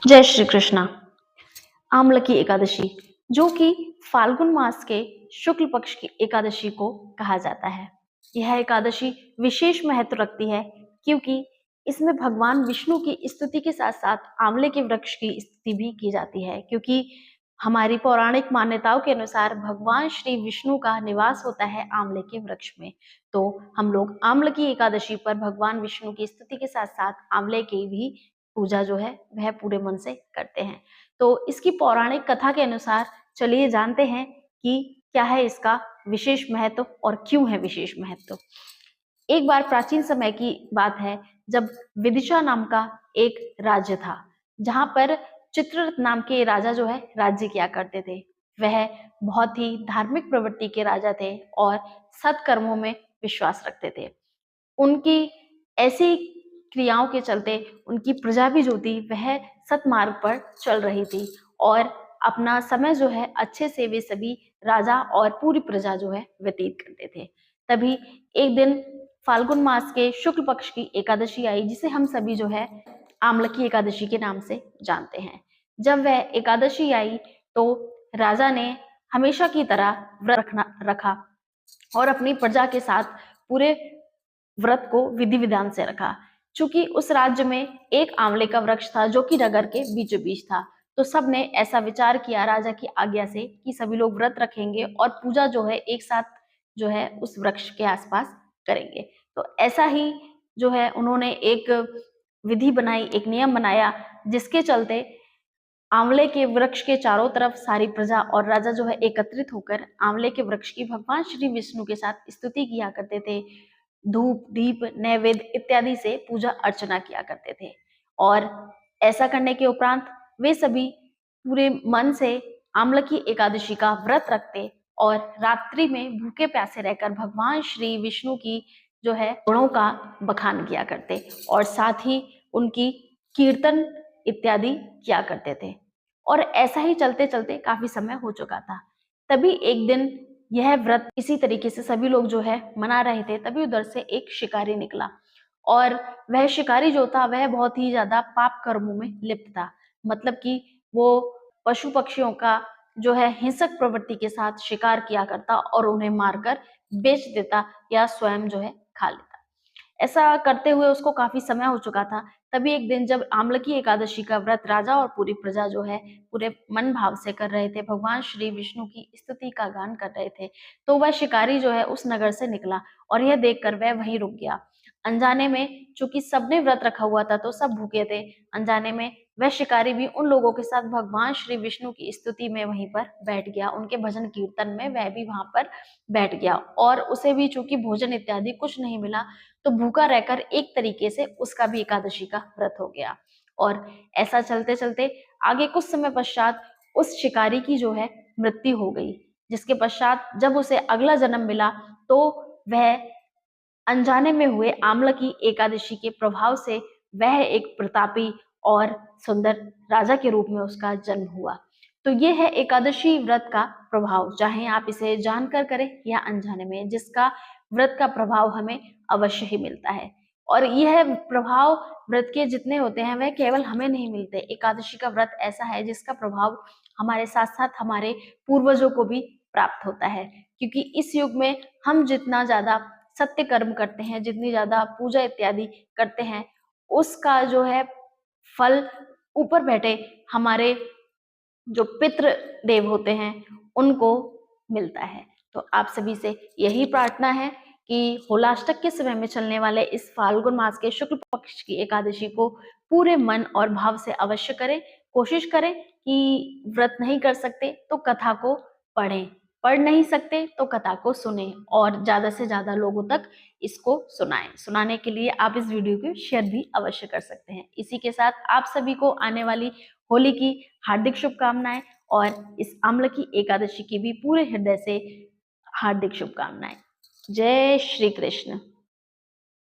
जय श्री कृष्णा। आम्ल की एकादशी, जो कि फाल्गुन मास के शुक्ल पक्ष की एकादशी को कहा जाता है। यह एकादशी विशेष महत्व रखती है क्योंकि इसमें भगवान विष्णु की स्तुति के साथ साथ आंवले के वृक्ष की स्तुति भी की जाती है, क्योंकि हमारी पौराणिक मान्यताओं के अनुसार भगवान श्री विष्णु का निवास होता है आंवले के वृक्ष में। तो हम लोग आम्ल की एकादशी पर भगवान विष्णु की स्तुति के साथ साथ आंवले की भी पूजा जो है वह पूरे मन से करते हैं। तो इसकी पौराणिक कथा के अनुसार चलिए जानते हैं कि क्या है इसका विशेष महत्व और क्यों है विशेष महत्व। एक बार प्राचीन समय की बात है, जब विदिशा नाम का एक राज्य था, जहां पर चित्ररथ नाम के राजा जो है राज्य किया करते थे। वह बहुत ही धार्मिक प्रवृत्ति के राजा थे और सत्कर्मों में विश्वास रखते थे। उनकी ऐसी क्रियाओं के चलते उनकी प्रजा भी जो थी वह सतमार्ग पर चल रही थी और अपना समय जो है अच्छे से वे सभी राजा और पूरी प्रजा जो है व्यतीत करते थे। तभी एक दिन फाल्गुन मास के शुक्ल पक्ष की एकादशी आई, जिसे हम सभी जो है आम्ल की एकादशी के नाम से जानते हैं। जब वह एकादशी आई तो राजा ने हमेशा की तरह व्रत रखा और अपनी प्रजा के साथ पूरे व्रत को विधि विधान से रखा। चूंकि उस राज्य में एक आंवले का वृक्ष था जो कि नगर के बीचों बीच था, तो सबने ऐसा विचार किया राजा की आज्ञा से कि सभी लोग व्रत रखेंगे और पूजा जो है एक साथ जो है उस वृक्ष के आसपास करेंगे। तो ऐसा ही जो है उन्होंने एक विधि बनाई, एक नियम बनाया, जिसके चलते आंवले के वृक्ष के चारों तरफ सारी प्रजा और राजा जो है एकत्रित होकर आंवले के वृक्ष की भगवान श्री विष्णु के साथ स्तुति किया करते थे। धूप दीप नैवेद्य इत्यादि से पूजा अर्चना किया करते थे और ऐसा करने के उपरांत वे सभी पूरे मन से आम्ल की एकादशी का व्रत रखते और रात्रि में भूखे प्यासे रहकर भगवान श्री विष्णु की जो है गुणों का बखान किया करते और साथ ही उनकी कीर्तन इत्यादि किया करते थे। और ऐसा ही चलते चलते काफी समय हो चुका था। तभी एक दिन यह व्रत इसी तरीके से सभी लोग जो है मना रहे थे, तभी उधर से एक शिकारी निकला और वह शिकारी जो था वह बहुत ही ज्यादा पाप कर्मों में लिप्त था। मतलब कि वो पशु पक्षियों का जो है हिंसक प्रवृत्ति के साथ शिकार किया करता और उन्हें मारकर बेच देता या स्वयं जो है खा लेता। ऐसा करते हुए उसको काफी समय हो चुका था। तभी एक दिन जब आम्ल की एकादशी का व्रत राजा और पूरी प्रजा जो है पूरे मन भाव से कर रहे थे, भगवान श्री विष्णु की स्तुति का गान कर रहे थे, तो वह शिकारी जो है उस नगर से निकला और यह देखकर वह वहीं रुक गया। अनजाने में, चूंकि सबने व्रत रखा हुआ था तो सब भूखे थे, अनजाने में वह शिकारी भी उन लोगों के साथ भगवान श्री विष्णु की स्तुति में वहीं पर बैठ गया, उनके भजन कीर्तन में वह भी वहां पर बैठ गया और उसे भी चूंकि भोजन इत्यादि कुछ नहीं मिला, तो भूखा रहकर एक तरीके से उसका भी एकादशी का व्रत हो गया। और ऐसा चलते चलते आगे कुछ समय पश्चात उस शिकारी की जो है मृत्यु हो गई, जिसके पश्चात जब उसे अगला जन्म मिला तो वह अनजाने में हुए आम्ल की एकादशी के प्रभाव से वह एक प्रतापी और सुंदर राजा के रूप में उसका जन्म हुआ। तो ये है एकादशी व्रत का प्रभाव, चाहे आप इसे जानकर करें या अनजाने में, जिसका व्रत का प्रभाव हमें अवश्य ही मिलता है। और यह प्रभाव व्रत के जितने होते हैं वह केवल हमें नहीं मिलते। एकादशी का व्रत ऐसा है जिसका प्रभाव हमारे साथ साथ हमारे पूर्वजों को भी प्राप्त होता है, क्योंकि इस युग में हम जितना ज्यादा सत्य कर्म करते हैं, जितनी ज्यादा पूजा इत्यादि करते हैं, उसका जो है फल ऊपर बैठे हमारे जो पितृ देव होते हैं उनको मिलता है। तो आप सभी से यही प्रार्थना है कि होलाष्टक के समय में चलने वाले इस फाल्गुन मास के शुक्ल पक्ष की एकादशी को पूरे मन और भाव से अवश्य करें। कोशिश करें कि व्रत नहीं कर सकते तो कथा को पढ़ें, पढ़ नहीं सकते तो कथा को सुनें और ज्यादा से ज्यादा लोगों तक इसको सुनाएं। सुनाने के लिए आप इस वीडियो को शेयर भी अवश्य कर सकते हैं। इसी के साथ आप सभी को आने वाली होली की हार्दिक शुभकामनाएं और इस आम्ल की एकादशी की भी पूरे हृदय से हार्दिक शुभकामनाएं। जय श्री कृष्ण।